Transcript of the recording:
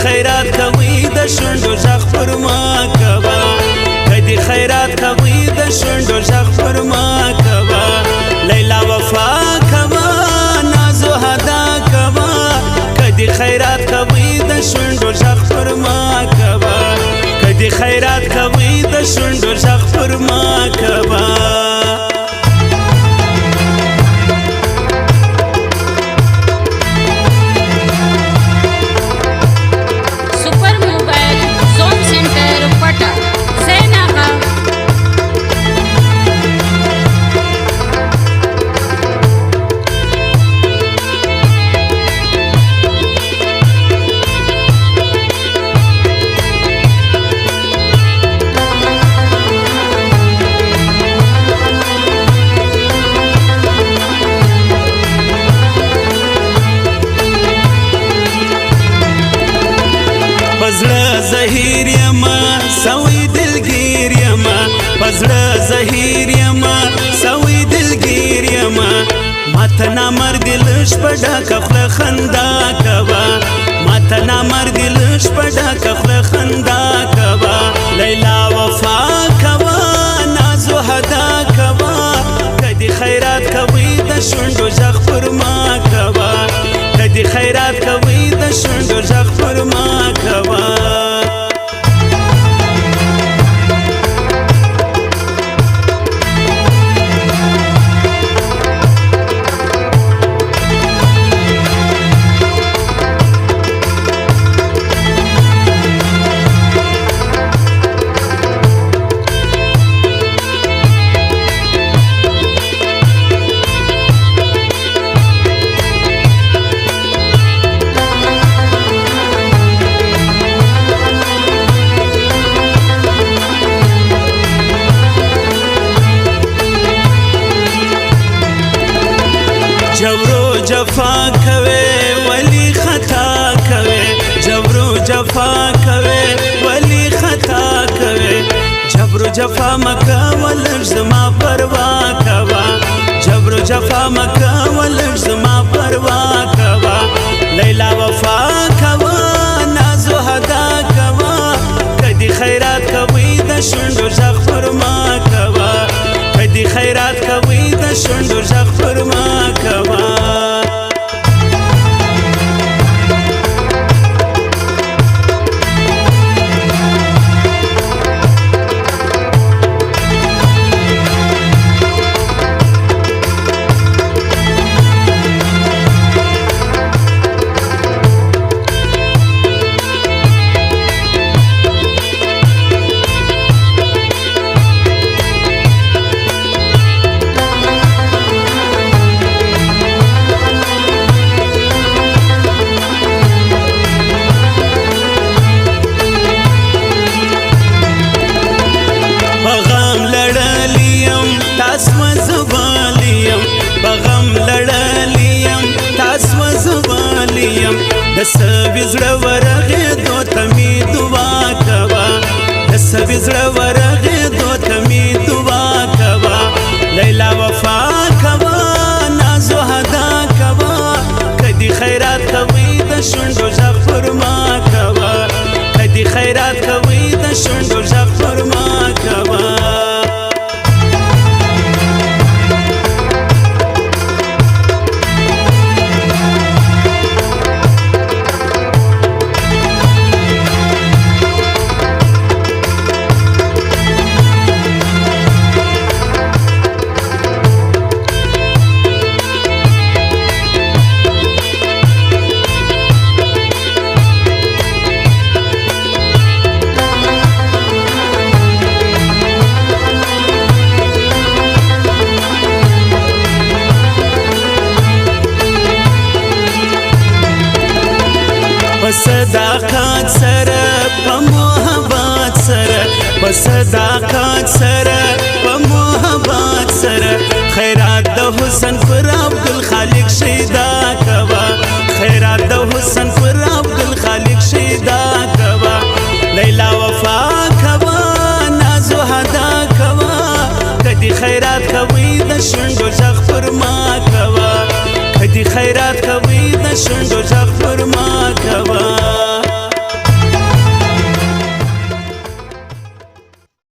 خیرات کوي د شونډو ژغ پر ما کوه کدي خیرات کوي د شونډو ژغ پر ما کوه لیلا وفا کوه نازو هدا کوه کدي خیرات کوي د شونډو ژغ پر ما کوه کدي خیرات کوي د شونډو ژغ پر ما کوه پزړه زهیر یما سوي دلګیر یما پزړه زهیر یما سوي دلګیر یما ماتنا مرد لش پډا کفل خندا کوا ماتنا مرد لش پډا کفل خندا کوا لیلا وفا کوا نازو هدا کوا کدي خیرات کوي د شونډو ژغ پر ما کوا کدي خیرات کوي د شونډو ژغ پر ما کوه جبرو جفا کوي ولی خطا کوي جبرو جفا کوي ولی خطا کوي جبرو جفا مکا ولر زما پروا کوا جبرو جفا مکا ولر زما پروا کوا لیلا وفا کوا نازو هدا کوا کدي خیرات کوي د شونډو ژغ پر ما کوا کدي خیرات کوي د شونډو ژغ پر ما کوه د سوي زړه ورغې دو تمي دعا کوا د سوي زړه ورغې دو تمي دعا کوا لیلا وفا کوا نازو هدا کوا کدي خیرات کوي د شونډو ژغ پر ما کوا کدي خیرات کوي د شونډو ژغ پر ما کوا صداقت سره په محبت سره په صداقت سره په محبت سره خیرات د حسن پر عبدالخالق شیدا کوا خیرات د حسن پر عبدالخالق شیدا کوا لیلا وفا کوا نازو هدا کوا کدي خیرات کوي د شونډو ژغ پر ما کوا کدي خیرات کوي د شونډو ژغ پر ما کوا